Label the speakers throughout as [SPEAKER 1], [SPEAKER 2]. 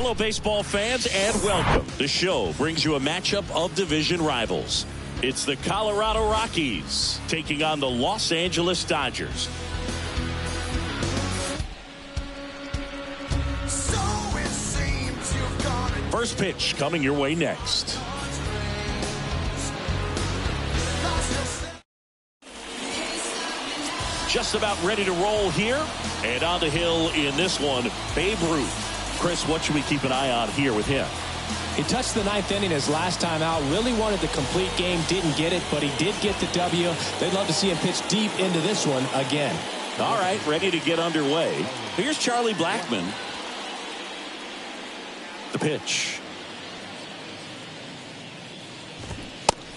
[SPEAKER 1] Hello, baseball fans, and welcome. The show brings you a matchup of division rivals. It's the Colorado Rockies taking on the Los Angeles Dodgers. First pitch coming your way next. Just about ready to roll here. And on the hill in this one, Babe Ruth. Chris, what should we keep an eye on here with him?
[SPEAKER 2] He touched the ninth inning his last time out. Really wanted the complete game. Didn't get it, but he did get the W. They'd love to see him pitch deep into this one again.
[SPEAKER 1] All right, ready to get underway. Here's Charlie Blackmon. The pitch.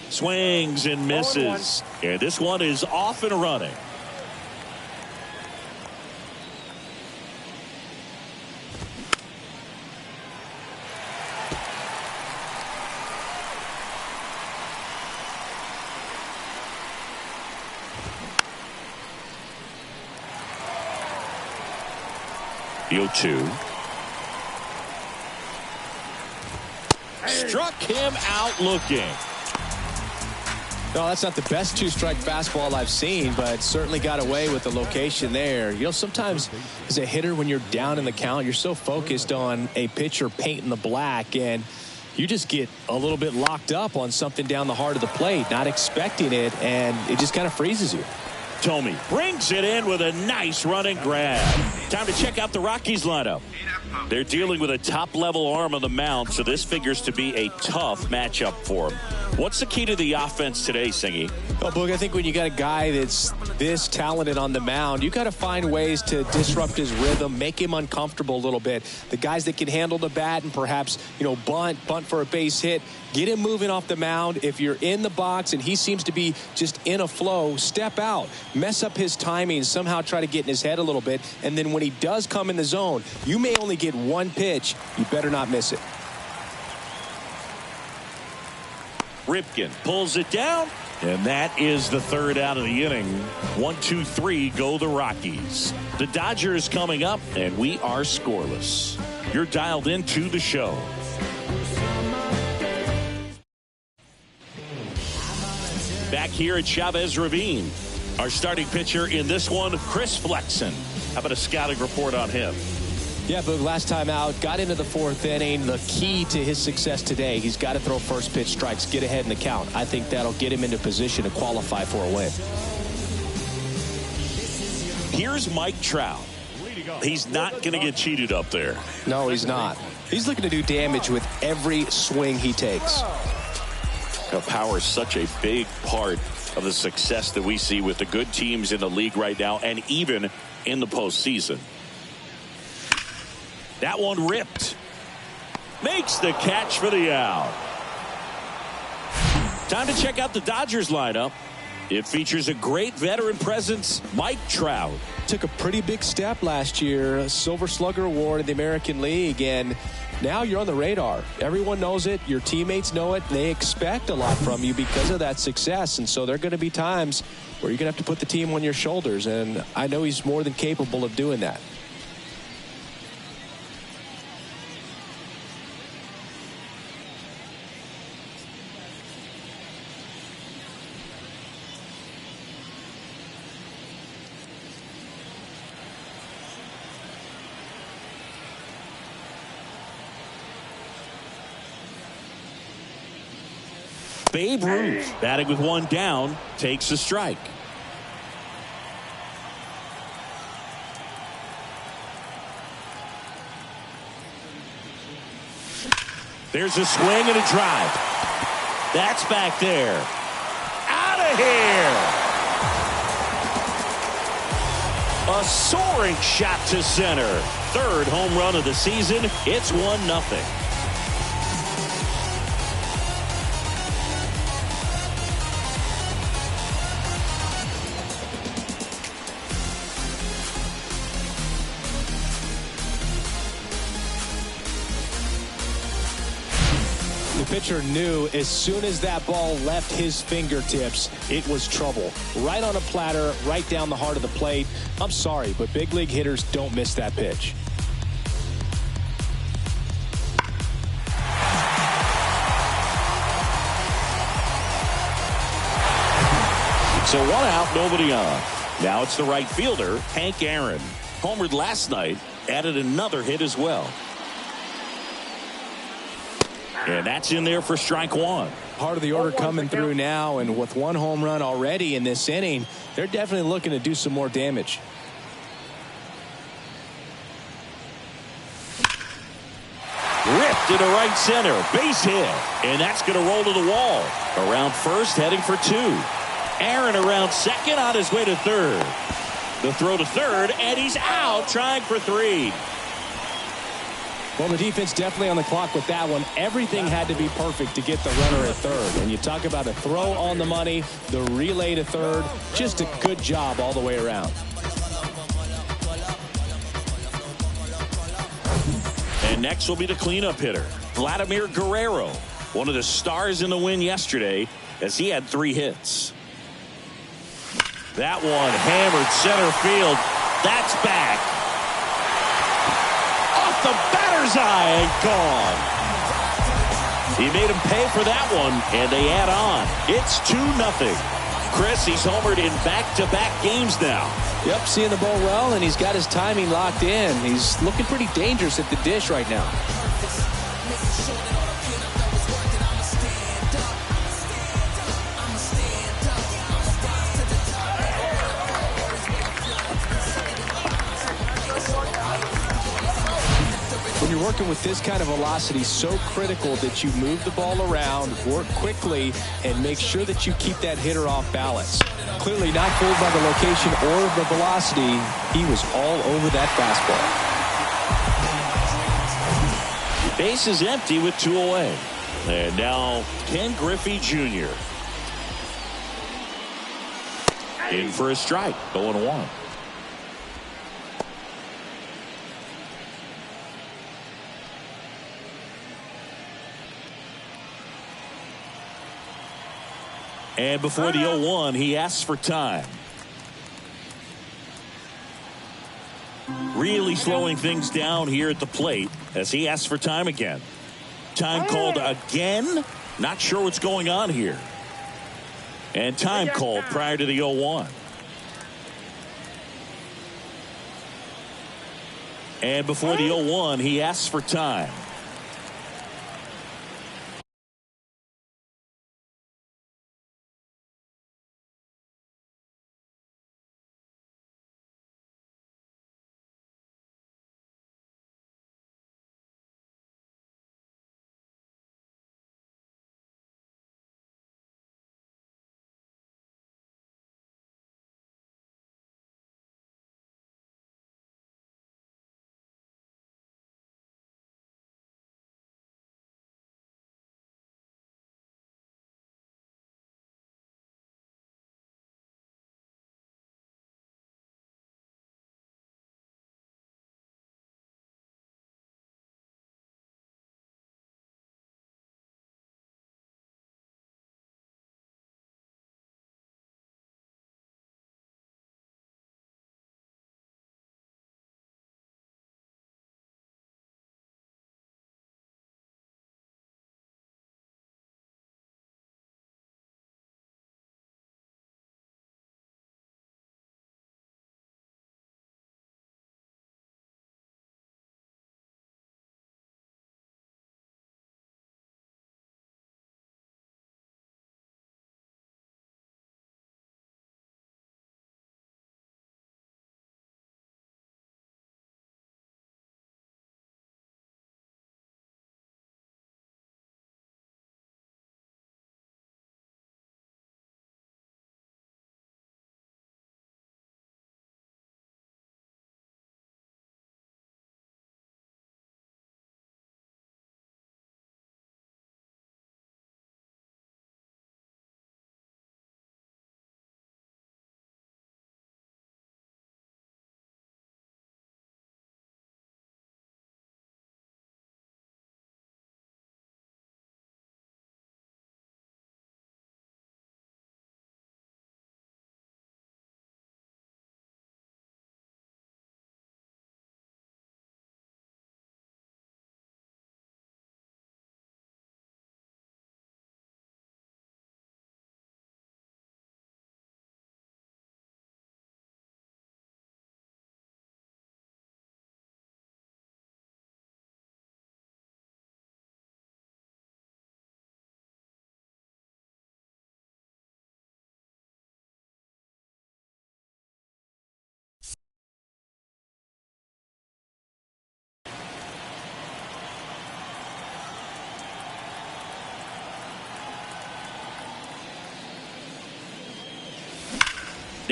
[SPEAKER 1] Swings and misses. And this one is off and running. The 0-2. Struck him out looking.
[SPEAKER 2] No, that's not the best two-strike fastball I've seen, but certainly got away with the location there. You know, sometimes as a hitter, when you're down in the count, you're so focused on a pitcher painting the black, and you just get a little bit locked up on something down the heart of the plate, not expecting it, and it just kind of freezes you.
[SPEAKER 1] Tomey brings it in with a nice running grab. Time to check out the Rockies lineup. They're dealing with a top-level arm on the mound, so this figures to be a tough matchup for them. What's the key to the offense today, Singy?
[SPEAKER 2] Well, Boog, I think when you got a guy that's this talented on the mound, you got to find ways to disrupt his rhythm, make him uncomfortable a little bit. The guys that can handle the bat and perhaps, you know, bunt for a base hit, get him moving off the mound. If you're in the box and he seems to be just in a flow, step out, mess up his timing, somehow try to get in his head a little bit. And then when he does come in the zone, you may only get one pitch. You better not miss it.
[SPEAKER 1] Ripken pulls it down, and that is the third out of the inning. 1, 2, 3 go the Rockies. The Dodgers coming up, and we are scoreless. You're dialed into the show. Back here at Chavez Ravine, our starting pitcher in this one, Chris Flexen. How about a scouting report on him?
[SPEAKER 2] Yeah, Boog, last time out, got into the fourth inning. The key to his success today, he's got to throw first pitch strikes, get ahead in the count. I think that'll get him into position to qualify for a win.
[SPEAKER 1] Here's Mike Trout. He's not going to get cheated up there.
[SPEAKER 2] No, he's not. He's looking to do damage with every swing he takes.
[SPEAKER 1] Power is such a big part of the success that we see with the good teams in the league right now, and even in the postseason. That one ripped. Makes the catch for the out. Time to check out the Dodgers lineup. It features a great veteran presence, Mike Trout.
[SPEAKER 2] Took a pretty big step last year, a Silver Slugger Award in the American League, and now you're on the radar. Everyone knows it. Your teammates know it. They expect a lot from you because of that success, and so there are going to be times where you're going to have to put the team on your shoulders, and I know he's more than capable of doing that.
[SPEAKER 1] Babe Ruth, batting with one down, takes a strike. There's a swing and a drive. That's back there. Out of here. A soaring shot to center. Third home run of the season. It's 1-0.
[SPEAKER 2] The pitcher knew as soon as that ball left his fingertips, it was trouble. Right on a platter, right down the heart of the plate. I'm sorry, but big league hitters don't miss that pitch.
[SPEAKER 1] So 1 out, nobody on. Now it's the right fielder, Hank Aaron. Homered last night, added another hit as well. And that's in there for strike 1.
[SPEAKER 2] Part of the order coming through now, and with 1 home run already in this inning, they're definitely looking to do some more damage.
[SPEAKER 1] Ripped into right center, base hit, and that's going to roll to the wall. Around first, heading for 2. Aaron around second, on his way to third. The throw to third, and he's out, trying for 3.
[SPEAKER 2] Well, the defense definitely on the clock with that one. Everything had to be perfect to get the runner at third. And you talk about a throw on the money, the relay to third, just a good job all the way around.
[SPEAKER 1] And next will be the cleanup hitter, Vladimir Guerrero, one of the stars in the win yesterday, as he had 3 hits. That one hammered center field. That's back. Off the batter's eye and gone. He made him pay for that one, and they add on. It's 2-0. Chris, he's homered in back-to-back games now.
[SPEAKER 2] Yep, seeing the ball well, and he's got his timing locked in. He's looking pretty dangerous at the dish right now. When you're working with this kind of velocity, so critical that you move the ball around, work quickly, and make sure that you keep that hitter off balance. Clearly not fooled by the location or the velocity. He was all over that fastball.
[SPEAKER 1] Base is empty with 2 away. And now Ken Griffey Jr. in for a strike, 0-1. And before the 0-1, he asks for time. Really slowing things down here at the plate as he asks for time again. Time called again. Not sure what's going on here. And time called prior to the 0-1. And before the 0-1, he asks for time.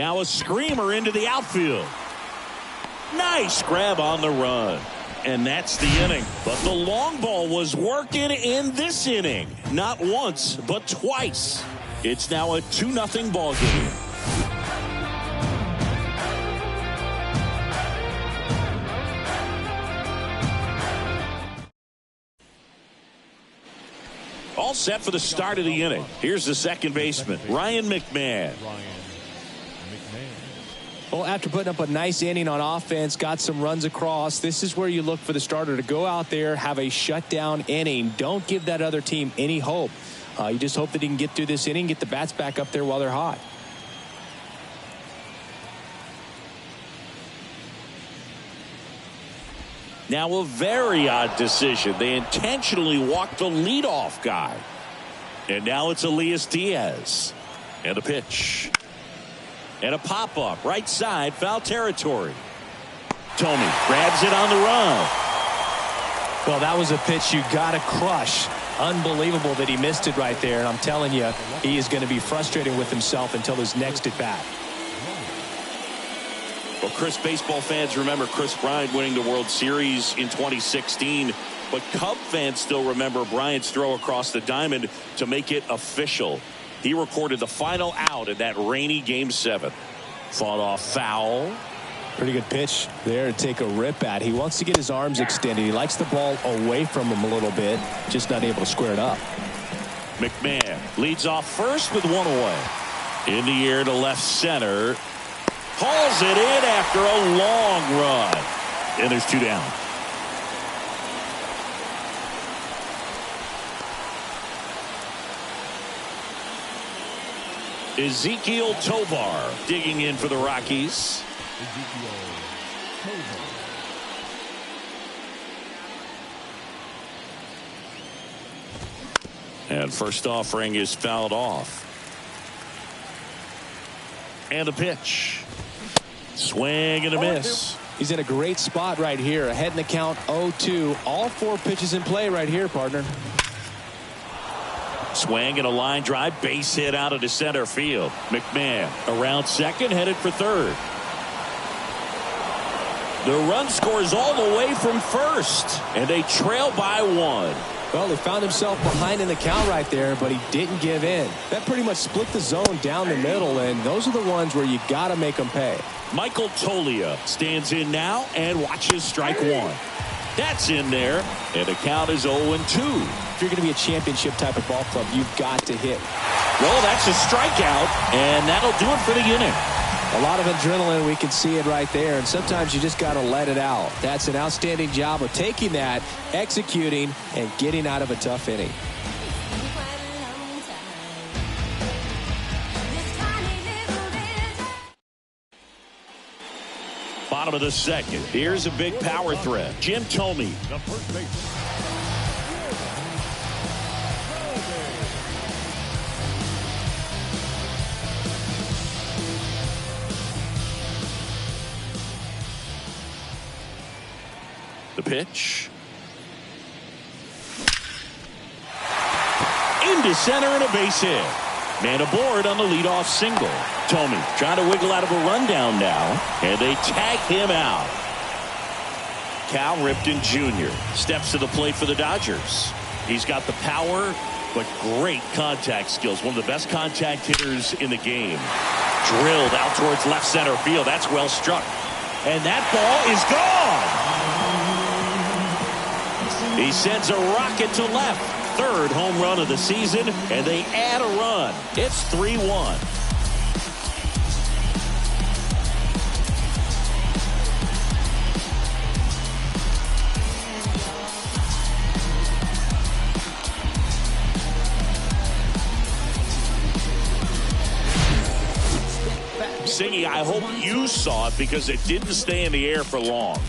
[SPEAKER 1] Now a screamer into the outfield. Nice grab on the run. And that's the inning. But the long ball was working in this inning. Not once, but twice. It's now a 2-0 ball game. All set for the start of the inning. Here's the second baseman, Ryan McMahon.
[SPEAKER 2] Well, after putting up a nice inning on offense, got some runs across, this is where you look for the starter to go out there, have a shutdown inning. Don't give that other team any hope. You just hope that he can get through this inning, get the bats back up there while they're hot.
[SPEAKER 1] Now a very odd decision. They intentionally walked the leadoff guy. And now it's Elias Diaz. And a pitch. And a pop-up. Right side, foul territory. Thome grabs it on the run.
[SPEAKER 2] Well, that was a pitch you got to crush. Unbelievable that he missed it right there. And I'm telling you, he is going to be frustrated with himself until his next at bat.
[SPEAKER 1] Well, Chris, baseball fans remember Chris Bryant winning the World Series in 2016. But Cub fans still remember Bryant's throw across the diamond to make it official. He recorded the final out in that rainy Game 7. Fought off foul.
[SPEAKER 2] Pretty good pitch there to take a rip at. He wants to get his arms extended. He likes the ball away from him a little bit. Just not able to square it up.
[SPEAKER 1] McMahon leads off first with one away. In the air to left center. Hauls it in after a long run. And there's 2 down. Ezekiel Tovar digging in for the Rockies. And first offering is fouled off. And a pitch. Swing and a miss.
[SPEAKER 2] He's in a great spot right here. Ahead in the count 0-2. All 4 pitches in play right here, partner.
[SPEAKER 1] Swing and a line drive, base hit out into center field. McMahon around second, headed for third. The run scores all the way from first, and they trail by 1.
[SPEAKER 2] Well, he found himself behind in the count right there, but he didn't give in. That pretty much split the zone down the middle, and those are the ones where you got to make them pay.
[SPEAKER 1] Michael Toglia stands in now and watches strike 1. That's in there, and the count is 0-2.
[SPEAKER 2] If you're going to be a championship type of ball club, you've got to hit.
[SPEAKER 1] Well, that's a strikeout, and that'll do it for the inning.
[SPEAKER 2] A lot of adrenaline, we can see it right there, and sometimes you just got to let it out. That's an outstanding job of taking that, executing, and getting out of a tough inning.
[SPEAKER 1] Bottom of the second. Here's a big power threat. Jim Thome. The pitch. Into center and a base hit. Man aboard on the leadoff single. Thome trying to wiggle out of a rundown now, and they tag him out. Cal Ripken Jr. steps to the plate for the Dodgers. He's got the power, but great contact skills. One of the best contact hitters in the game. Drilled out towards left center field. That's well struck. And that ball is gone. He sends a rocket to left. Third home run of the season, and they add a run. It's 3-1. Singy, I hope you saw it because it didn't stay in the air for long.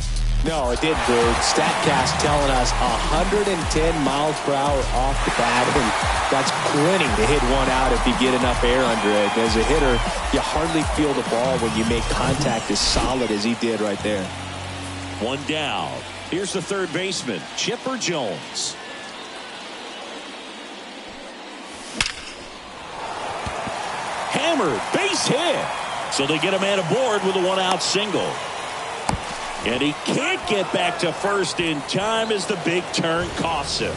[SPEAKER 2] No, it didn't, dude. StatCast telling us 110 miles per hour off the bat, and that's plenty to hit one out if you get enough air under it. As a hitter, you hardly feel the ball when you make contact as solid as he did right there.
[SPEAKER 1] One down. Here's the third baseman, Chipper Jones. Hammered, base hit. So they get a man aboard with a one-out single. And he can't get back to first in time as the big turn costs him.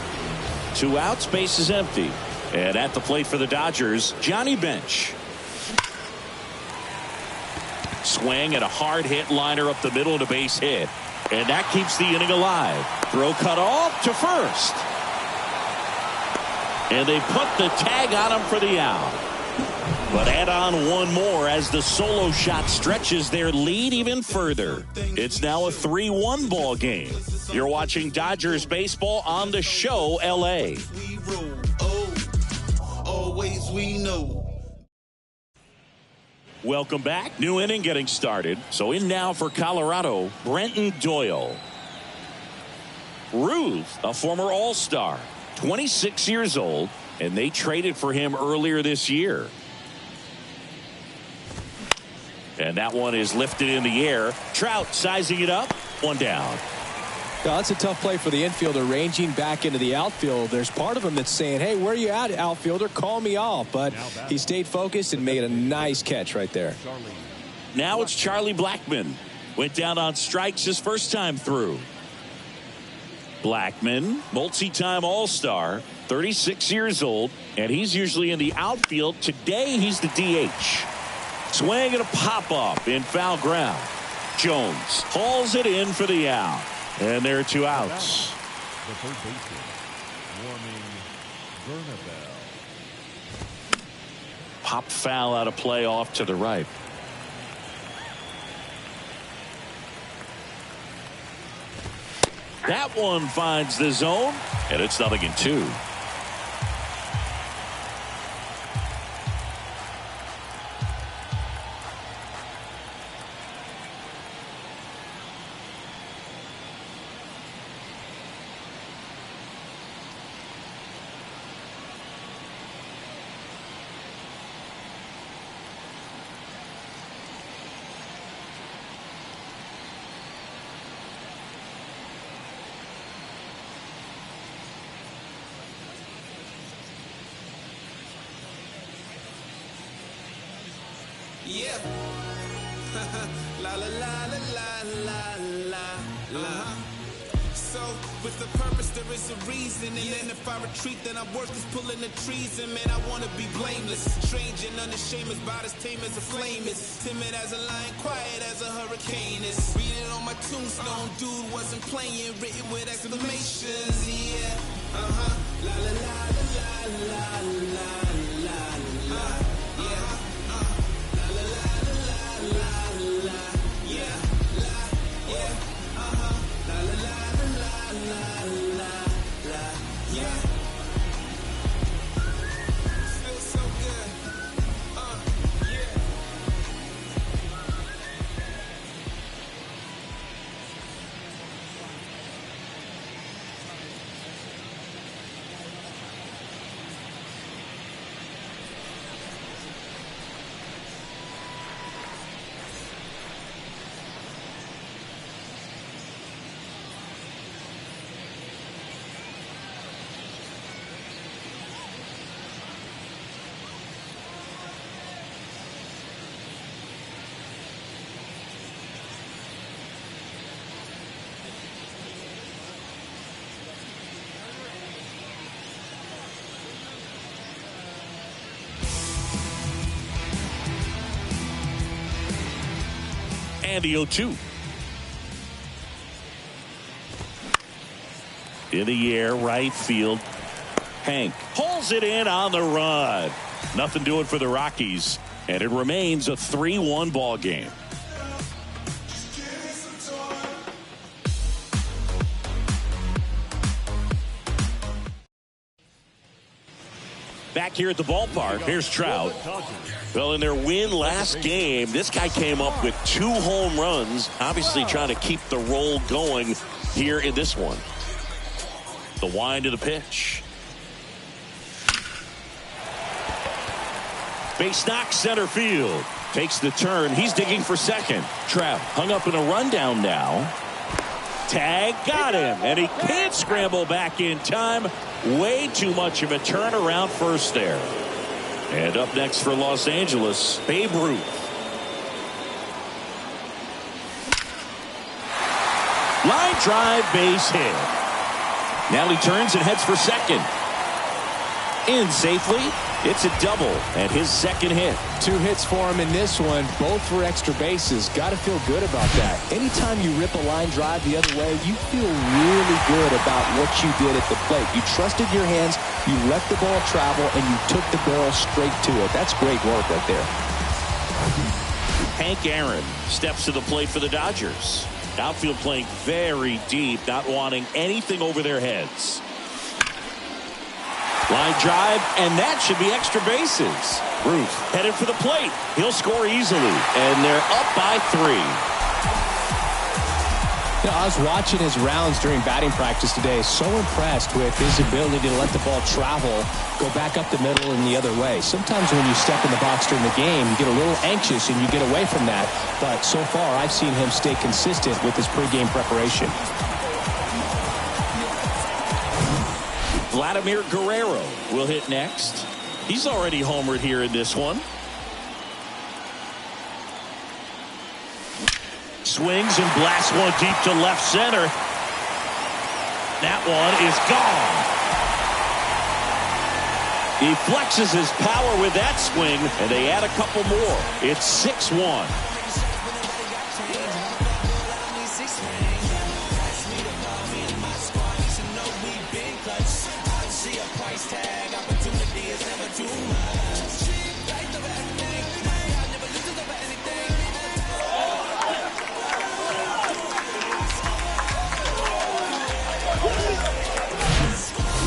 [SPEAKER 1] 2 outs, base is empty. And at the plate for the Dodgers, Johnny Bench. Swing and a hard hit liner up the middle and a base hit. And that keeps the inning alive. Throw cut off to first. And they put the tag on him for the out. But add on one more as the solo shot stretches their lead even further. It's now a 3-1 ball game. You're watching Dodgers baseball on the show LA. Always we know. Welcome back. New inning getting started. So in now for Colorado, Brenton Doyle. Ruth, a former All-Star, 26 years old, and they traded for him earlier this year. And that one is lifted in the air. Trout sizing it up. 1 down.
[SPEAKER 2] Well, that's a tough play for the infielder, ranging back into the outfield. There's part of him that's saying, hey, where are you at, outfielder? Call me off. But he stayed focused and made a nice catch right there.
[SPEAKER 1] Now it's Charlie Blackmon. Went down on strikes his first time through. Blackmon, multi-time All-Star, 36 years old, and he's usually in the outfield. Today he's the DH. Swing and a pop-up in foul ground. Jones hauls it in for the out. And there are 2 outs.
[SPEAKER 3] The third baseman, warming Bernabel.
[SPEAKER 1] Pop foul out of play off to the right. That one finds the zone, and it's 0-2.
[SPEAKER 4] Yeah. La la la la la la la. So with the purpose there is a reason, and then if I retreat then I'm worth is pulling the trees, and man I wanna be blameless, strange and unashamed, as about as tame as a flame is, timid as a lion, quiet as a hurricane is. Read it on my tombstone, dude wasn't playing, written with exclamations. Yeah. La la la la la la la la. Yeah.
[SPEAKER 1] And the 0-2. In the air, right field. Hank pulls it in on the run. Nothing doing for the Rockies, and it remains a 3-1 ball game. Back here at the ballpark, here's Trout. Well, in their win last game, this guy came up with 2 home runs, obviously trying to keep the roll going here in this one. The wind of the pitch. Base knock, center field. Takes the turn. He's digging for second. Trout hung up in a rundown now. Tag got him, and he can't scramble back in time. Way too much of a turnaround first there. And up next for Los Angeles, Babe Ruth. Line drive, base hit. Now he turns and heads for second. In safely. It's a double and his second hit.
[SPEAKER 2] 2 hits for him in this one, both for extra bases. Got to feel good about that. Anytime you rip a line drive the other way, you feel really good about what you did at the plate. You trusted your hands, you let the ball travel, and you took the barrel straight to it. That's great work right there.
[SPEAKER 1] Hank Aaron steps to the plate for the Dodgers. Outfield playing very deep, not wanting anything over their heads. Line drive, and that should be extra bases. Ruth headed for the plate. He'll score easily, and they're up by 3.
[SPEAKER 2] You know, I was watching his rounds during batting practice today. So impressed with his ability to let the ball travel, go back up the middle and the other way. Sometimes when you step in the box during the game, you get a little anxious and you get away from that. But so far, I've seen him stay consistent with his pregame preparation.
[SPEAKER 1] Vladimir Guerrero will hit next. He's already homered here in this one. Swings and blasts one deep to left center. That one is gone. He flexes his power with that swing, and they add a couple more. It's 6-1.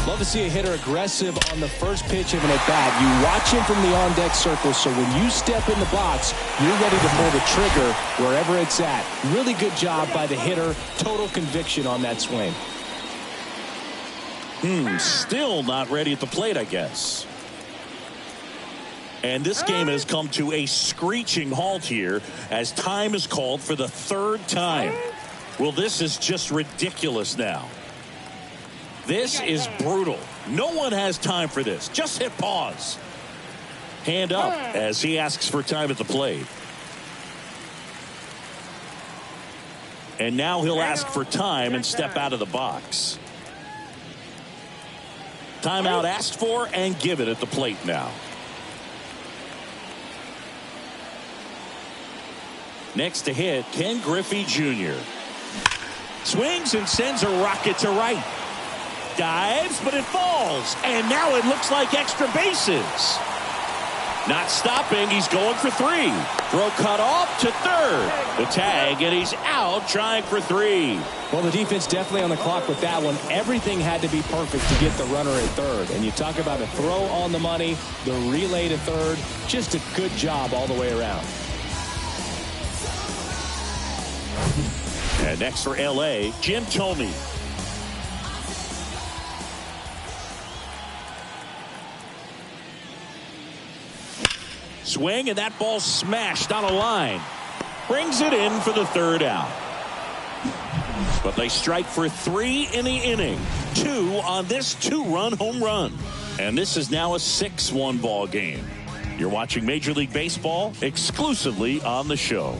[SPEAKER 2] Love to see a hitter aggressive on the first pitch of an at-bat. You watch him from the on-deck circle, so when you step in the box, you're ready to pull the trigger wherever it's at. Really good job by the hitter. Total conviction on that swing.
[SPEAKER 1] Still not ready at the plate, I guess. And this game has come to a screeching halt here as time is called for the 3rd time. Well, this is just ridiculous now. This is brutal. No one has time for this. Just hit pause. Hand up as he asks for time at the plate. And now he'll ask for time and step out of the box. Timeout asked for and given at the plate now. Next to hit, Ken Griffey Jr. Swings and sends a rocket to right. Dives, but it falls. And now it looks like extra bases. Not stopping. He's going for 3. Throw cut off to third. The tag, and he's out trying for 3.
[SPEAKER 2] Well, the defense definitely on the clock with that one. Everything had to be perfect to get the runner at third. And you talk about a throw on the money, the relay to third. Just a good job all the way around.
[SPEAKER 1] And next for L.A., Jim Thome. Swing, and that ball smashed on a line. Brings it in for the 3rd out. But they strike for 3 in the inning. 2 on this 2-run home run. And this is now a 6-1 ball game. You're watching Major League Baseball exclusively on the show.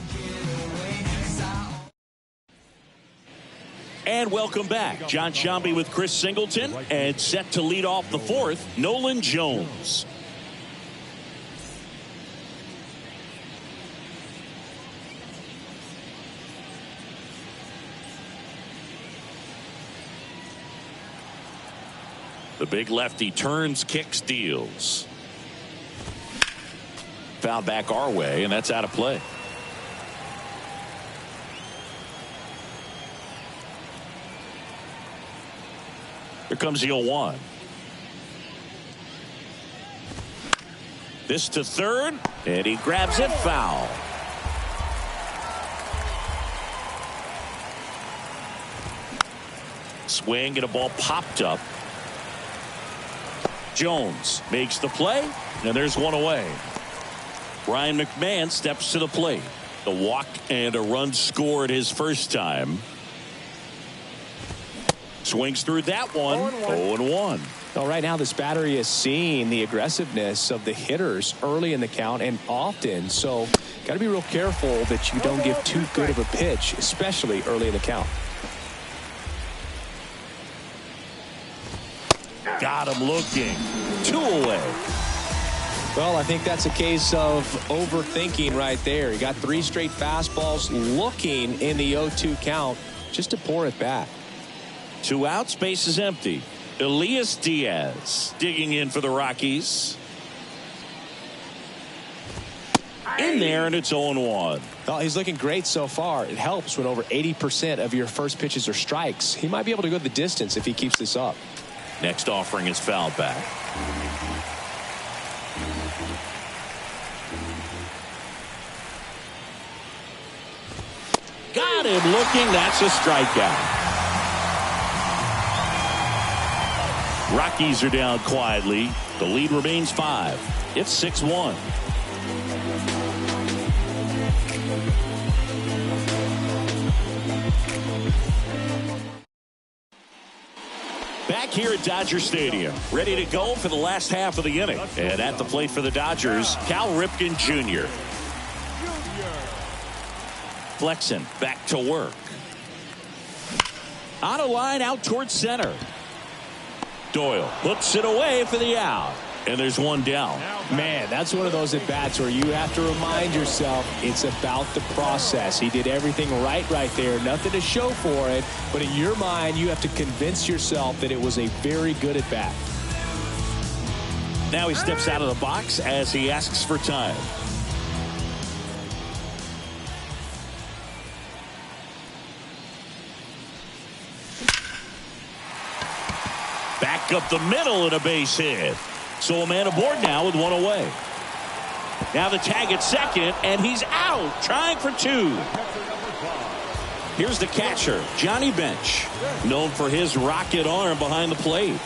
[SPEAKER 1] And welcome back. John Sciambi with Chris Singleton. And set to lead off the 4th, Nolan Jones. The big lefty turns, kicks, deals. Foul back our way, and that's out of play. Here comes the 0-1. This to third, and he grabs it, foul. Swing, and a ball popped up. Jones makes the play, and there's one away. Ryan McMahon steps to the plate. The walk and a run scored his first time. Swings through that one. 0-1.
[SPEAKER 2] Well, right now this battery is seeing the aggressiveness of the hitters early in the count and often. So got to be real careful that you don't give too good of a pitch, especially early in the count.
[SPEAKER 1] Got him looking. 2 away.
[SPEAKER 2] Well, I think that's a case of overthinking right there. He got 3 straight fastballs looking in the 0-2 count just to pour it back.
[SPEAKER 1] 2 outs, base is empty. Elias Diaz digging in for the Rockies. In there, and it's 0-1.
[SPEAKER 2] Well, he's looking great so far. It helps when over 80% of your first pitches are strikes. He might be able to go the distance if he keeps this up.
[SPEAKER 1] Next offering is fouled back. Got him looking. That's a strikeout. Rockies are down quietly. The lead remains 5. It's 6-1. Back here at Dodger Stadium, ready to go for the last half of the inning. And at the plate for the Dodgers, Cal Ripken Jr. Flexen back to work. On a line out towards center. Doyle puts it away for the out. And there's 1 down.
[SPEAKER 2] Man, that's one of those at-bats where you have to remind yourself it's about the process. He did everything right there. Nothing to show for it. But in your mind, you have to convince yourself that it was a very good at-bat.
[SPEAKER 1] Now he steps out of the box as he asks for time. Back up the middle and a base hit. So a man aboard now with 1 away. Now the tag at second, and he's out, trying for 2. Here's the catcher, Johnny Bench, known for his rocket arm behind the plate.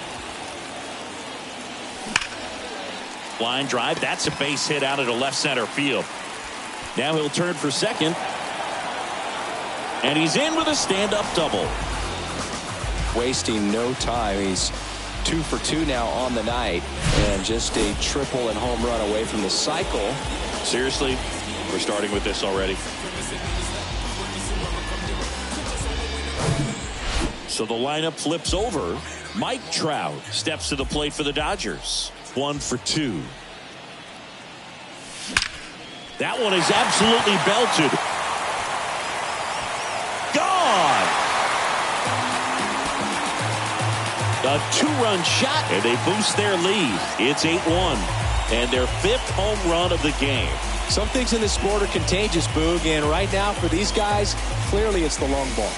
[SPEAKER 1] Line drive, that's a base hit out into left center field. Now he'll turn for second. And he's in with a stand-up double.
[SPEAKER 2] Wasting no time. He's 2 for 2 now on the night, and just a triple and home run away from the cycle.
[SPEAKER 1] Seriously, we're starting with this already. So the lineup flips over. Mike Trout steps to the plate for the Dodgers. 1 for 2. That one is absolutely belted. Gone. A 2-run shot, and they boost their lead. It's 8-1, and their 5th home run of the game.
[SPEAKER 2] Some things in this sport are contagious, Boog, and right now for these guys, clearly it's the long ball.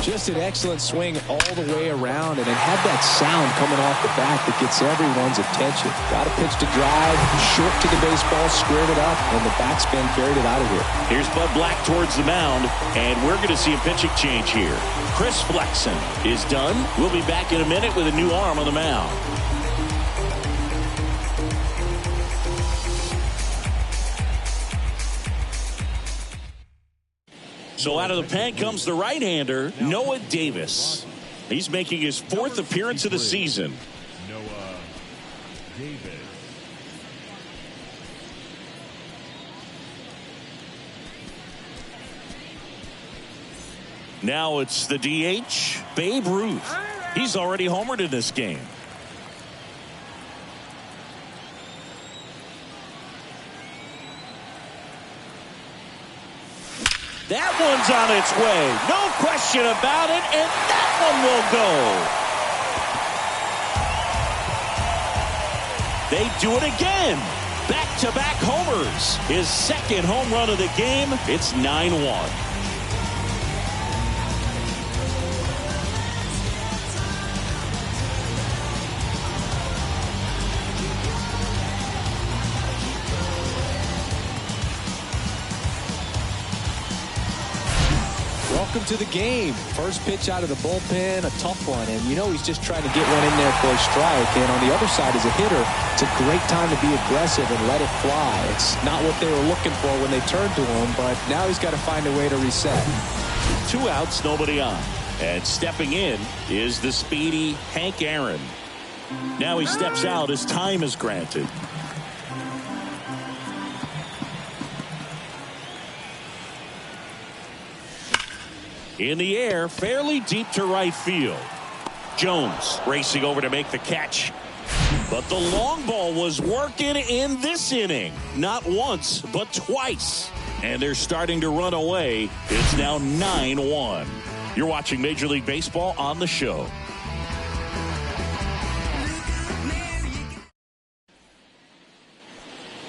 [SPEAKER 2] Just an excellent swing all the way around, and it had that sound coming off the bat that gets everyone's attention. Got a pitch to drive, short to the baseball, squared it up, and the backspin carried it out of here.
[SPEAKER 1] Here's Bud Black towards the mound, and we're going to see a pitching change here. Chris Flexen is done. We'll be back in a minute with a new arm on the mound. So out of the pen comes the right-hander, Noah Davis. He's making his 4th appearance of the season.
[SPEAKER 3] Noah Davis.
[SPEAKER 1] Now it's the DH, Babe Ruth. He's already homered in this game. That one's on its way. No question about it, and that one will go. They do it again. Back-to-back homers. His 2nd home run of the game. It's 9-1.
[SPEAKER 2] Welcome to the game. First pitch out of the bullpen, a tough one, and you know he's just trying to get one in there for a strike. And on the other side, as a hitter, it's a great time to be aggressive and let it fly. It's not what they were looking for when they turned to him, but now he's got to find a way to reset.
[SPEAKER 1] 2 outs, nobody on. And stepping in is the speedy Hank Aaron. Now he steps out as time is granted. In the air, fairly deep to right field. Jones racing over to make the catch. But the long ball was working in this inning. Not once, but twice. And they're starting to run away. It's now 9-1. You're watching Major League Baseball on the show.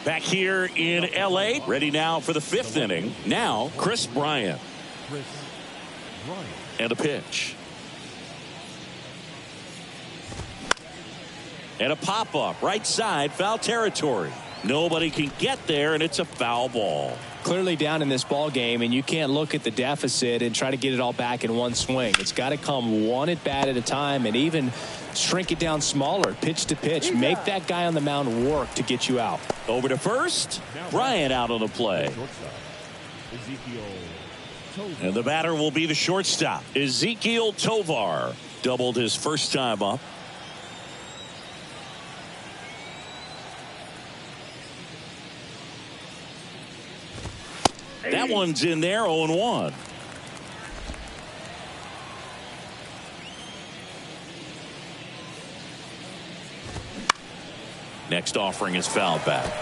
[SPEAKER 1] Back here in L.A., ready now for the 5th inning. Now, Chris Bryant. And a pitch. And a pop-up, right side, foul territory. Nobody can get there, and it's a foul ball.
[SPEAKER 2] Clearly down in this ball game, and you can't look at the deficit and try to get it all back in one swing. It's got to come one at bat at a time, and even shrink it down smaller, pitch to pitch. Make that guy on the mound work to get you out.
[SPEAKER 1] Over to first. Bryant out on the play. And the batter will be the shortstop. Ezekiel Tovar doubled his first time up. That one's in there, 0-1. Next offering is fouled back.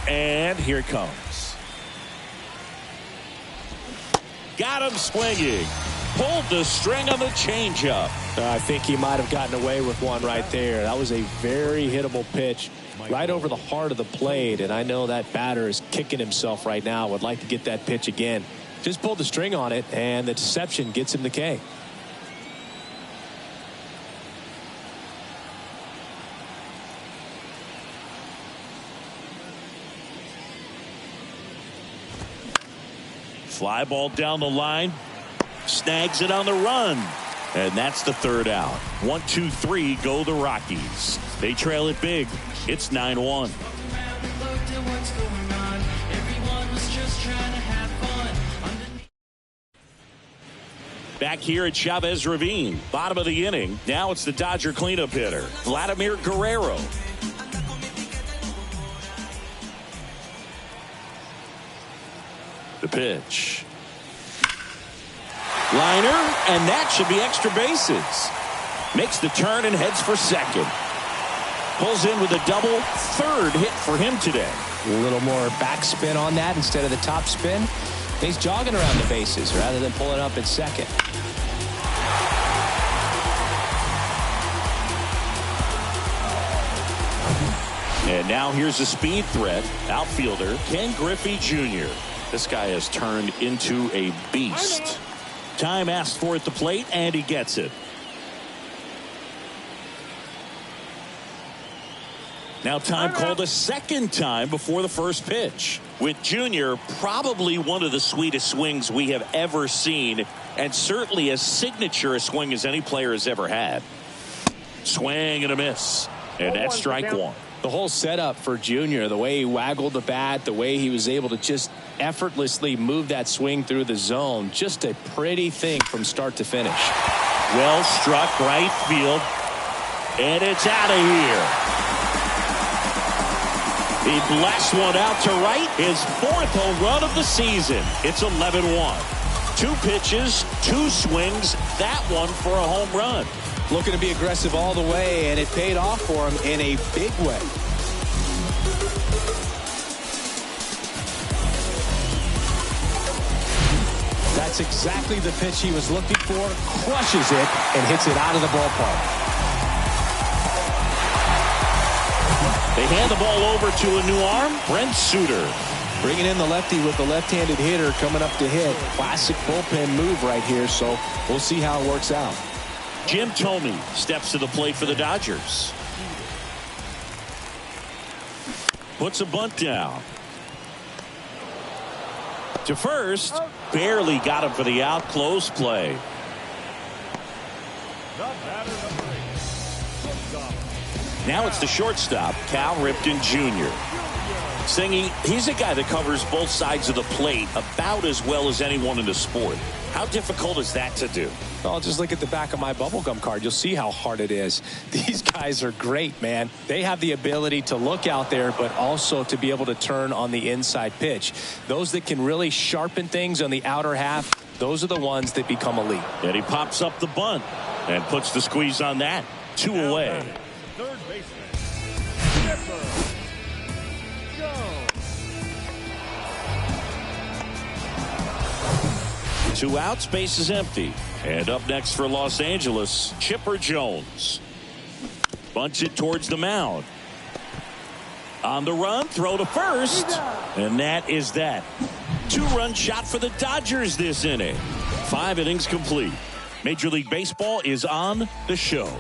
[SPEAKER 1] And here it comes. Got him swinging. Pulled the string on the changeup.
[SPEAKER 2] I think he might have gotten away with one right there. That was a very hittable pitch right over the heart of the plate. And I know that batter is kicking himself right now. Would like to get that pitch again. Just pulled the string on it, and the deception gets him the K.
[SPEAKER 1] Fly ball down the line. Snags it on the run. And that's the 3rd out. 1, 2, 3 go the Rockies. They trail it big. It's 9-1. Back here at Chavez Ravine. Bottom of the inning. Now it's the Dodger cleanup hitter, Vladimir Guerrero. The pitch. Liner, and that should be extra bases. Makes the turn and heads for second. Pulls in with a double. 3rd hit for him today.
[SPEAKER 2] A little more backspin on that instead of the top spin. He's jogging around the bases rather than pulling up at second.
[SPEAKER 1] And now here's a speed threat. Outfielder Ken Griffey Jr. This guy has turned into a beast. Time asked for at the plate, and he gets it. Now time called a second time before the first pitch. With Jr. probably one of the sweetest swings we have ever seen, and certainly as signature a swing as any player has ever had. Swing and a miss. And that's strike 1.
[SPEAKER 2] The whole setup for Junior, the way he waggled the bat, the way he was able to just effortlessly move that swing through the zone, just a pretty thing from start to finish.
[SPEAKER 1] Well struck right field, and it's out of here. He blasts one out to right, his 4th home run of the season. It's 11-1. 2 pitches, 2 swings, that one for a home run.
[SPEAKER 2] Looking to be aggressive all the way, and it paid off for him in a big way. That's exactly the pitch he was looking for. Crushes it and hits it out of the ballpark.
[SPEAKER 1] They hand the ball over to a new arm, Brent Suter.
[SPEAKER 2] Bringing in the lefty with the left-handed hitter coming up to hit. Classic bullpen move right here, so we'll see how it works out.
[SPEAKER 1] Jim Thome steps to the plate for the Dodgers. Puts a bunt down. To first. Barely got him for the out. Close play. Now it's the shortstop, Cal Ripken Jr. Singy, he's a guy that covers both sides of the plate about as well as anyone in the sport. How difficult is that to do?
[SPEAKER 2] Well, just look at the back of my bubblegum card. You'll see how hard it is. These guys are great, man. They have the ability to look out there, but also to be able to turn on the inside pitch. Those that can really sharpen things on the outer half, those are the ones that become elite.
[SPEAKER 1] And he pops up the bunt and puts the squeeze on that. 2 away.
[SPEAKER 3] Third baseman. Chipper. Jones.
[SPEAKER 1] 2 outs, base is empty. And up next for Los Angeles, Chipper Jones. Bunts it towards the mound. On the run, throw to first. And that is that. 2-run shot for the Dodgers this inning. 5 innings complete. Major League Baseball is on the show.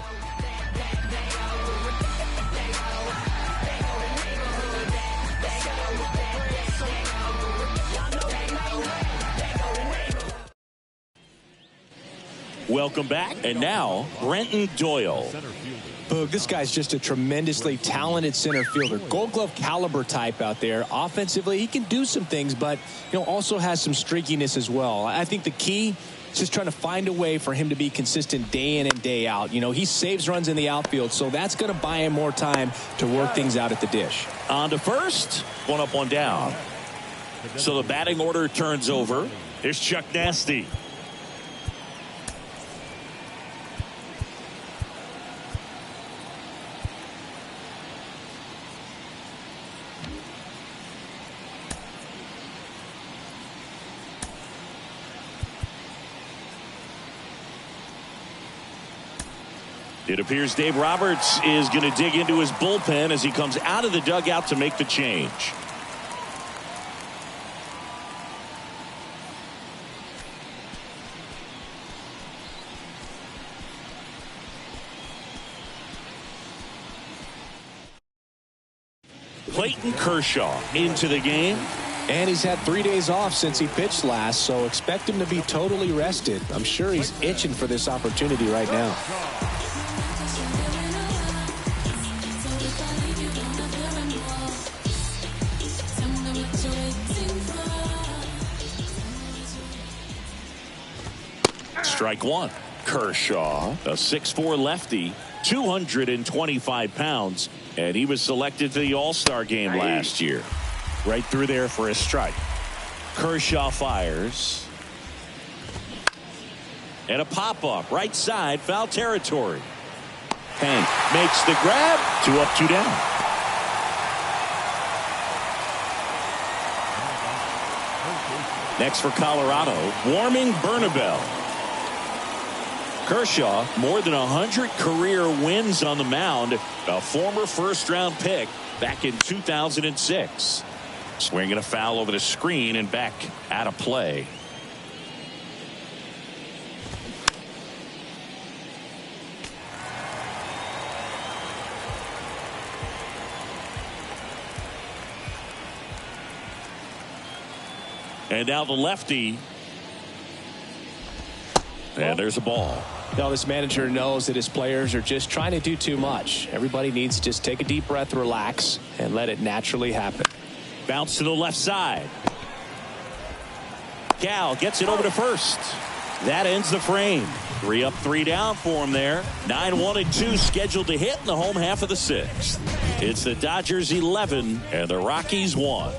[SPEAKER 1] Welcome back. And now, Brenton Doyle.
[SPEAKER 2] Boog, this guy's just a tremendously talented center fielder. Gold Glove caliber type out there. Offensively, he can do some things, but also has some streakiness as well. I think the key is just trying to find a way for him to be consistent day in and day out. He saves runs in the outfield, so that's going to buy him more time to work things out at the dish.
[SPEAKER 1] On to first. 1 up, 1 down. So the batting order turns over. Here's Chuck Nasty. It appears Dave Roberts is going to dig into his bullpen as he comes out of the dugout to make the change. Clayton Kershaw into the game.
[SPEAKER 2] And he's had 3 days off since he pitched last, so expect him to be totally rested. I'm sure he's itching for this opportunity right now.
[SPEAKER 1] Strike 1. Kershaw, a 6'4" lefty, 225 pounds, and he was selected to the All-Star game last year. Right through there for a strike. Kershaw fires. And a pop-up, right side, foul territory. Hank makes the grab. 2 up, 2 down. Next for Colorado, Warming Bernabel. Kershaw, more than 100 career wins on the mound, a former first-round pick back in 2006. Swinging a foul over the screen and back out of play. And now the lefty. And there's a ball.
[SPEAKER 2] Now this manager knows that his players are just trying to do too much. Everybody needs to just take a deep breath, relax, and let it naturally happen.
[SPEAKER 1] Bounce to the left side. Cal gets it over to first. That ends the frame. 3 up, 3 down for him there. 9-1 and 2 scheduled to hit in the home half of the 6th. It's the Dodgers 11 and the Rockies 1.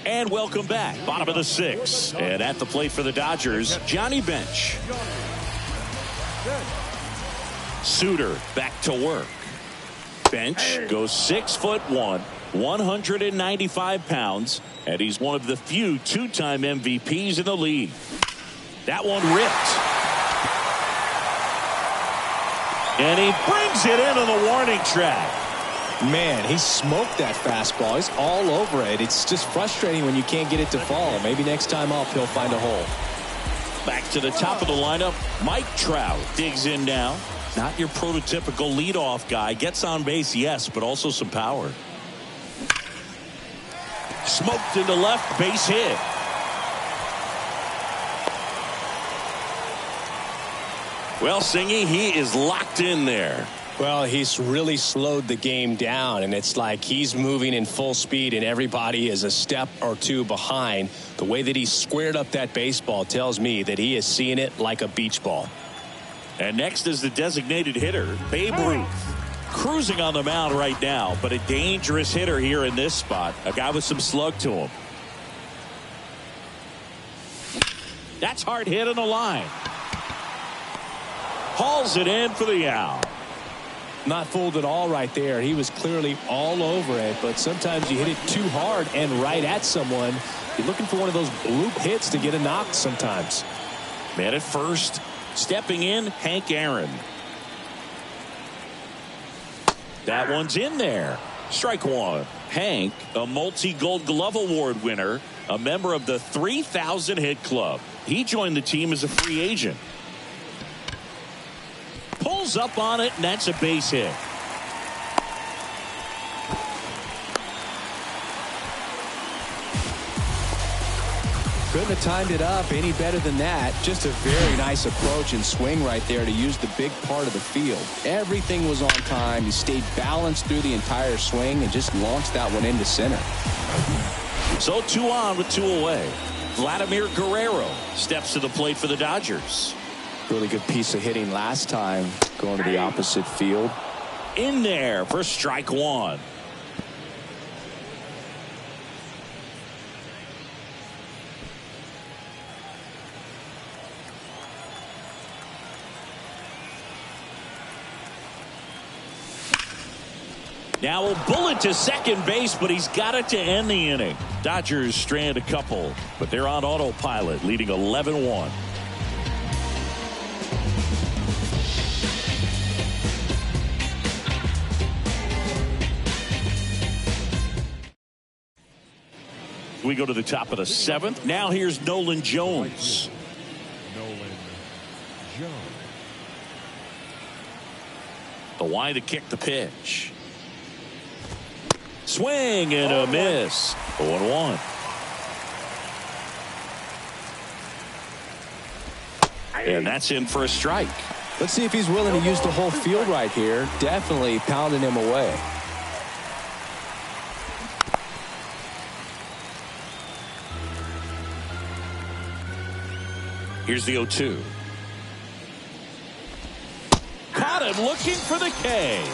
[SPEAKER 1] And welcome back. Bottom of the 6th. And at the plate for the Dodgers, Johnny Bench. Suter back to work. Bench goes 6'1", 195 pounds, and he's one of the few 2-time MVPs in the league. That one ripped. And he brings it in on the warning track.
[SPEAKER 2] Man, he smoked that fastball. He's all over it. It's just frustrating when you can't get it to fall. Maybe next time up he'll find a hole.
[SPEAKER 1] Back to the top of the lineup, Mike Trout digs in now. Not your prototypical leadoff guy. Gets on base, yes, but also some power. Smoked into left, base hit. Well, Singy, he is locked in there.
[SPEAKER 2] Well, he's really slowed the game down, and it's like he's moving in full speed, and everybody is a step or two behind. The way that he squared up that baseball tells me that he is seeing it like a beach ball.
[SPEAKER 1] And next is the designated hitter, Babe Ruth. Cruising on the mound right now, but a dangerous hitter here in this spot. A guy with some slug to him. That's hard hit on the line. Hauls it in for the out.
[SPEAKER 2] Not fooled at all right there. He was clearly all over it, but sometimes you hit it too hard and right at someone. You're looking for one of those bloop hits to get a knock sometimes.
[SPEAKER 1] Man at first. Stepping in, Hank Aaron. That one's in there. Strike one. Hank, a multi-Gold Glove Award winner, a member of the 3,000 hit club. He joined the team as a free agent. Pulls up on it, and that's a base hit.
[SPEAKER 2] Couldn't have timed it up any better than that. Just a very nice approach and swing right there to use the big part of the field. Everything was on time. He stayed balanced through the entire swing and just launched that one into center.
[SPEAKER 1] So 2 on with 2 away. Vladimir Guerrero steps to the plate for the Dodgers.
[SPEAKER 2] Really good piece of hitting last time, going to the opposite field.
[SPEAKER 1] In there for strike one. Now a bullet to second base, but he's got it to end the inning. Dodgers strand a couple, but they're on autopilot, leading 11-1. We go to the top of the 7th. Now here's Nolan Jones.
[SPEAKER 3] Nolan Jones.
[SPEAKER 1] The Y to kick the pitch. Swing and a miss. 0-1. And that's in for a strike.
[SPEAKER 2] Let's see if he's willing to use the whole field right here. Definitely pounding him away.
[SPEAKER 1] Here's the 0-2. Caught him looking for the K.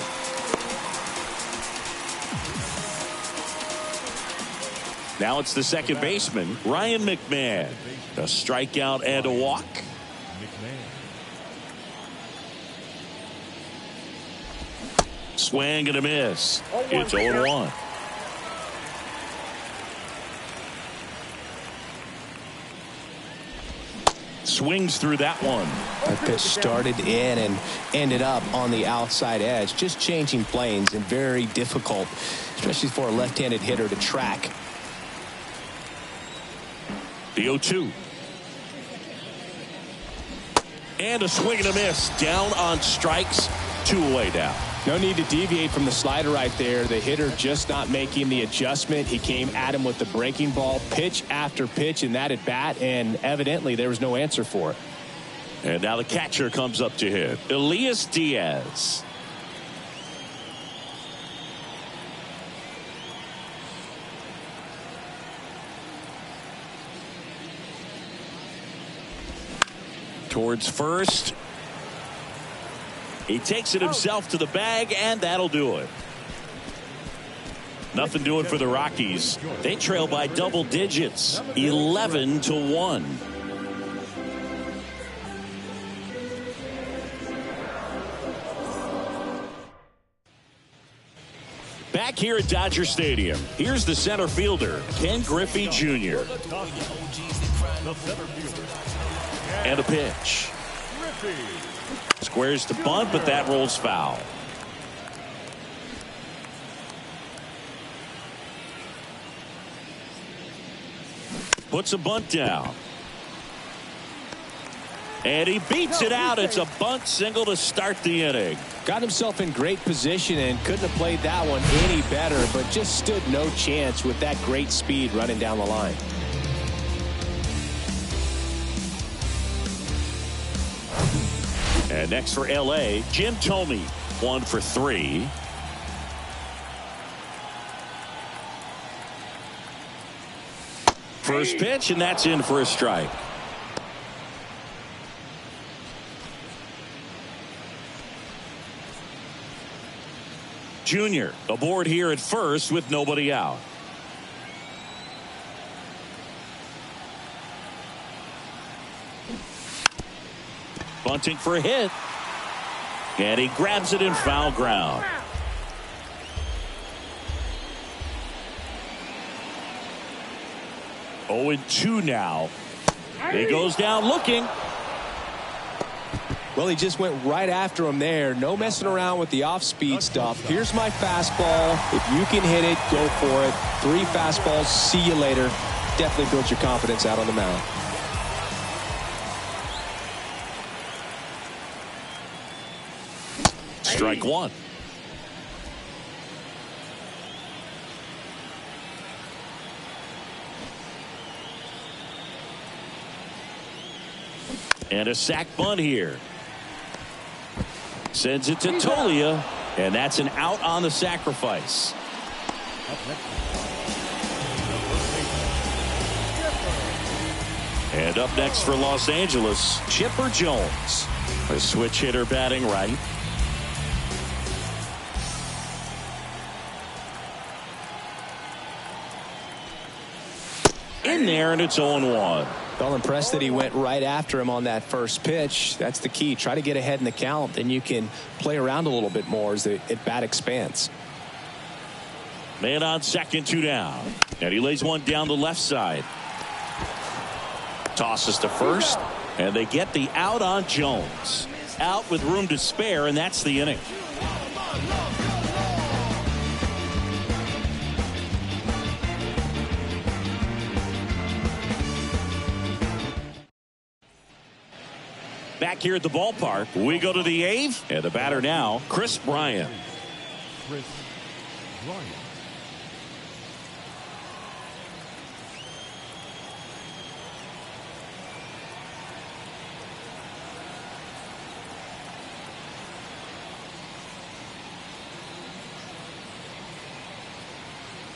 [SPEAKER 1] Now it's the second baseman, Ryan McMahon. A strikeout and a walk. Swing and a miss. It's 0-1. Swings through that one.
[SPEAKER 2] That pitch started in and ended up on the outside edge. Just changing planes and very difficult, especially for a left-handed hitter to track.
[SPEAKER 1] The 0-2. And a swing and a miss. Down on strikes. 2 away now.
[SPEAKER 2] No need to deviate from the slider right there. The hitter just not making the adjustment. He came at him with the breaking ball, pitch after pitch in that at bat, and evidently there was no answer for it.
[SPEAKER 1] And now the catcher comes up to hit. Elias Diaz. Towards first. He takes it himself to the bag, and that'll do it. Nothing doing for the Rockies. They trail by double digits, 11-1. Back here at Dodger Stadium, here's the center fielder, Ken Griffey Jr. And a pitch. Squares to bunt, but that rolls foul. Puts a bunt down. And he beats it out. It's a bunt single to start the inning.
[SPEAKER 2] Got himself in great position and couldn't have played that one any better, but just stood no chance with that great speed running down the line.
[SPEAKER 1] And next for L.A., Jim Thome, 1 for 3. First pitch, and that's in for a strike. Junior aboard here at first with nobody out. Bunting for a hit. And he grabs it in foul ground. Oh, and 2 now. He goes down looking.
[SPEAKER 2] Well, he just went right after him there. No messing around with the off-speed stuff. Here's my fastball. If you can hit it, go for it. 3 fastballs. See you later. Definitely build your confidence out on the mound.
[SPEAKER 1] Strike 1. And a sac bunt here. Sends it to Tolia, and that's an out on the sacrifice. And up next for Los Angeles, Chipper Jones. A switch hitter batting right. In there, and it's 0-1.
[SPEAKER 2] Well, impressed that he went right after him on that first pitch. That's the key. Try to get ahead in the count, then you can play around a little bit more as the at-bat expands.
[SPEAKER 1] Man on second, 2 down. And he lays one down the left side. Tosses to first, and they get the out on Jones. Out with room to spare, and that's the inning. Back here at the ballpark, we go to the 8th, and the batter now, Chris Bryant.
[SPEAKER 3] Chris Bryant.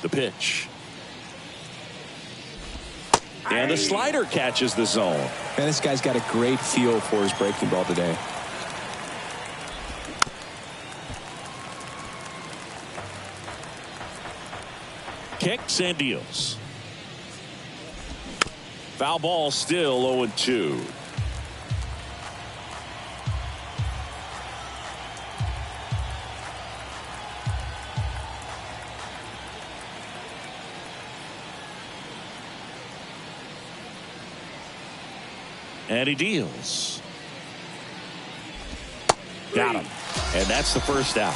[SPEAKER 1] The pitch. And the slider catches the zone.
[SPEAKER 2] Man, this guy's got a great feel for his breaking ball today.
[SPEAKER 1] Kicks and deals. Foul ball, still 0-2. And he deals. Got him. And that's the first out.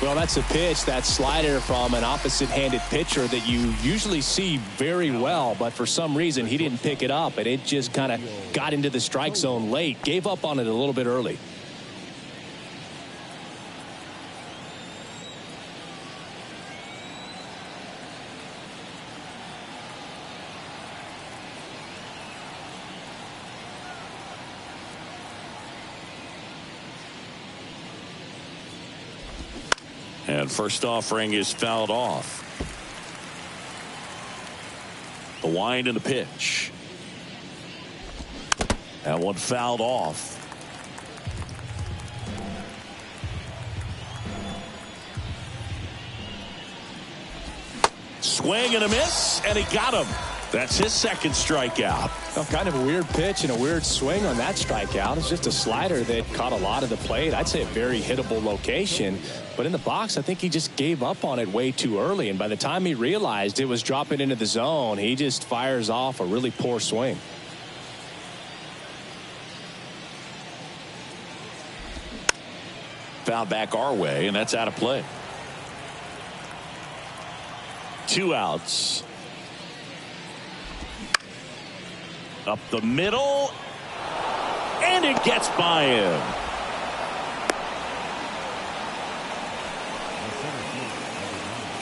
[SPEAKER 2] Well, that's a pitch, that slider from an opposite-handed pitcher that you usually see very well, but for some reason he didn't pick it up, and it just kind of got into the strike zone late. Gave up on it a little bit early.
[SPEAKER 1] And first offering is fouled off. The wind and the pitch. That one fouled off. Swing and a miss, and he got him. That's his second strikeout.
[SPEAKER 2] Well, kind of a weird pitch and a weird swing on that strikeout. It's just a slider that caught a lot of the plate. I'd say a very hittable location. But in the box, I think he just gave up on it way too early. And by the time he realized it was dropping into the zone, he just fires off a really poor swing.
[SPEAKER 1] Foul back our way, and that's out of play. 2 outs. Up the middle, and it gets by him.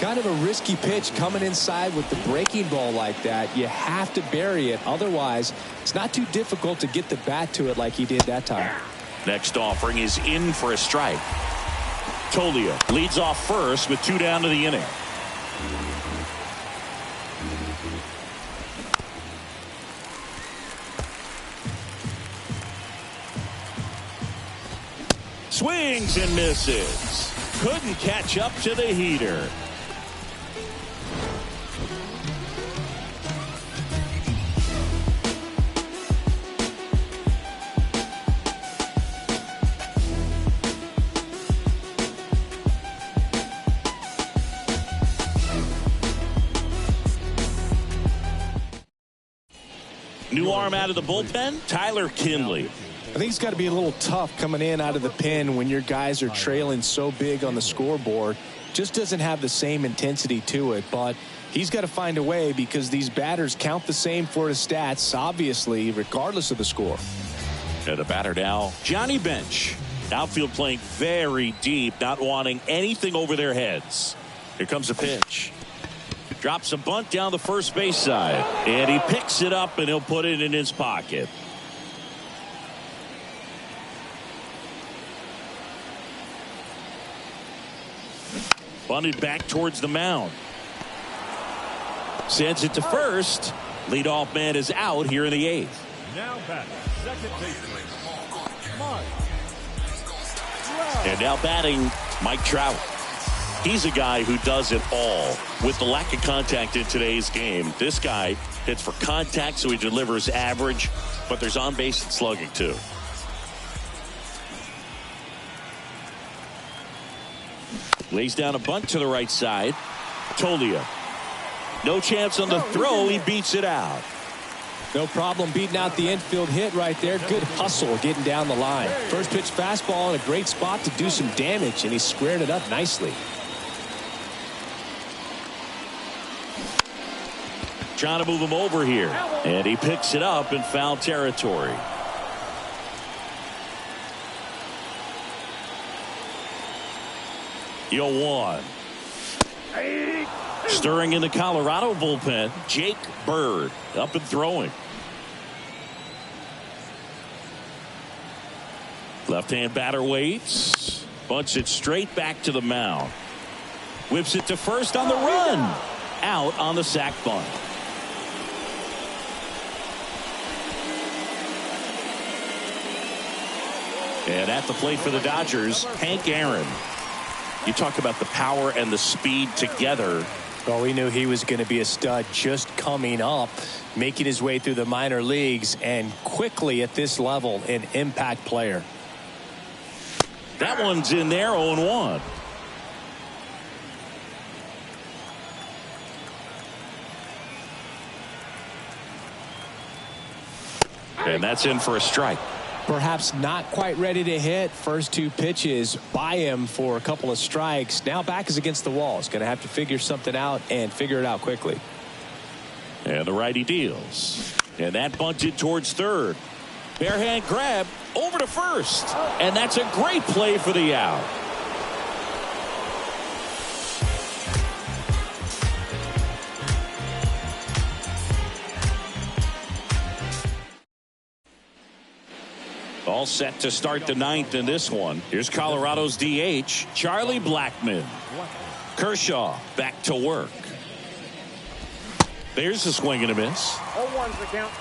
[SPEAKER 2] kind of a risky pitch coming inside with the breaking ball like that. You have to bury it. Otherwise, it's not too difficult to get the bat to it like he did that time.
[SPEAKER 1] Next offering is in for a strike. Tolia leads off first with 2 down to the inning. Swings and misses. Couldn't catch up to the heater. New arm out of the bullpen, Tyler Kinley.
[SPEAKER 2] I think it's got to be a little tough coming in out of the pen when your guys are trailing so big on the scoreboard. Just doesn't have the same intensity to it, but he's got to find a way because these batters count the same for his stats, obviously, regardless of the score.
[SPEAKER 1] And the batter now, Johnny Bench. Outfield playing very deep, not wanting anything over their heads. Here comes a pitch. Drops a bunt down the first base side, and he picks it up and he'll put it in his pocket. Bunted back towards the mound. Sends it to first. Leadoff man is out here in the 8th.
[SPEAKER 3] Now batting, second baseman, Mike.
[SPEAKER 1] And now batting, Mike Trout. He's a guy who does it all. With the lack of contact in today's game, this guy hits for contact, so he delivers average, but there's on base and slugging too. Lays down a bunt to the right side. Tolia. No chance on the throw. He beats it out.
[SPEAKER 2] No problem beating out the infield hit right there. Good hustle getting down the line. First pitch fastball in a great spot to do some damage, and he squared it up nicely.
[SPEAKER 1] Trying to move him over here. And he picks it up in foul territory. Yo, 1. Stirring in the Colorado bullpen, Jake Bird up and throwing. Left-hand batter waits. Bunts it straight back to the mound. Whips it to first on the run. Out on the sac bunt. And at the plate for the Dodgers, Hank Aaron. You talk about the power and the speed together.
[SPEAKER 2] Well, we knew he was going to be a stud just coming up, making his way through the minor leagues, and quickly at this level, an impact player.
[SPEAKER 1] That one's in there, 0-1. And that's in for a strike.
[SPEAKER 2] Perhaps not quite ready to hit. First 2 pitches by him for a couple of strikes. Now back is against the wall. He's going to have to figure something out and figure it out quickly.
[SPEAKER 1] And the righty deals. And that bunted towards third. Bare hand grab over to first. And that's a great play for the out. All set to start the 9th in this one. Here's Colorado's DH, Charlie Blackmon. Kershaw back to work. There's a swing and a miss.
[SPEAKER 5] 0-1's the count.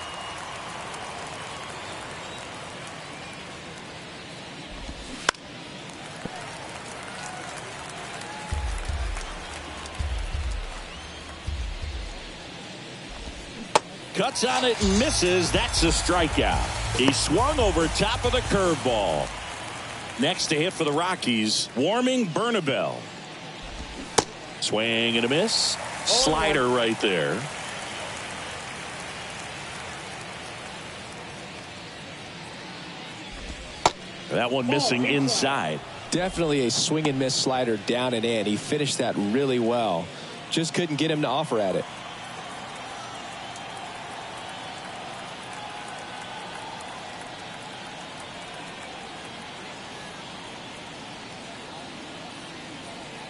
[SPEAKER 1] Cuts on it and misses. That's a strikeout. He swung over top of the curveball. Next to hit for the Rockies, Warming Bernabel. Swing and a miss. Slider right there. That one missing inside.
[SPEAKER 2] Definitely a swing and miss slider down and in. He finished that really well. Just couldn't get him to offer at it.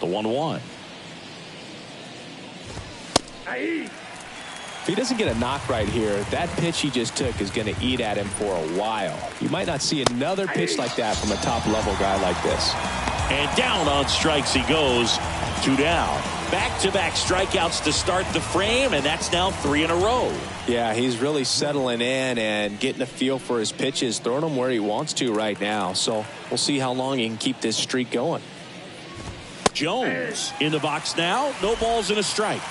[SPEAKER 1] The 1-1.
[SPEAKER 2] If he doesn't get a knock right here, that pitch he just took is going to eat at him for a while. You might not see another pitch like that from a top-level guy like this.
[SPEAKER 1] And down on strikes he goes. 2 down. Back-to-back strikeouts to start the frame, and that's now 3 in a row.
[SPEAKER 2] Yeah, he's really settling in and getting a feel for his pitches, throwing them where he wants to right now. So we'll see how long he can keep this streak going.
[SPEAKER 1] Jones in the box now. No balls and a strike.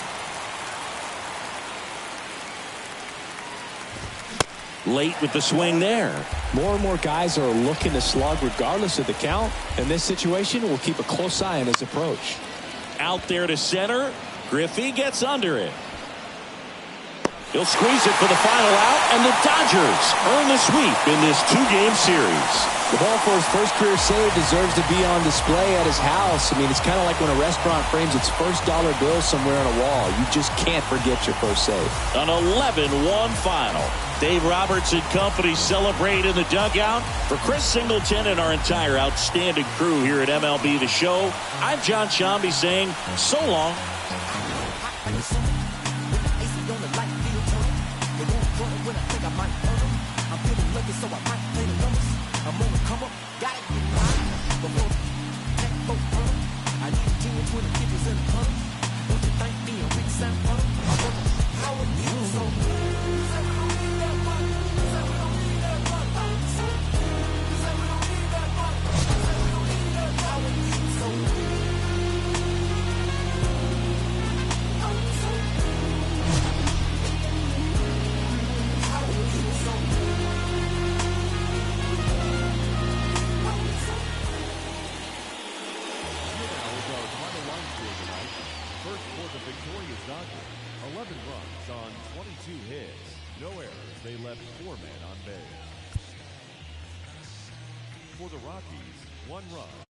[SPEAKER 1] Late with the swing there.
[SPEAKER 2] More and more guys are looking to slug regardless of the count. In this situation, we'll keep a close eye on his approach.
[SPEAKER 1] Out there to center. Griffey gets under it. He'll squeeze it for the final out, and the Dodgers earn the sweep in this 2-game series.
[SPEAKER 2] The ball for his first career save deserves to be on display at his house. I mean, it's kind of like when a restaurant frames its first dollar bill somewhere on a wall. You just can't forget your first save.
[SPEAKER 1] An 11-1 final. Dave Roberts and company celebrate in the dugout. For Chris Singleton and our entire outstanding crew here at MLB The Show, I'm John Shambi saying so long.
[SPEAKER 3] First for the victorious Dodgers, 11 runs on 22 hits. No errors. They left 4 men on base. For the Rockies, 1 run.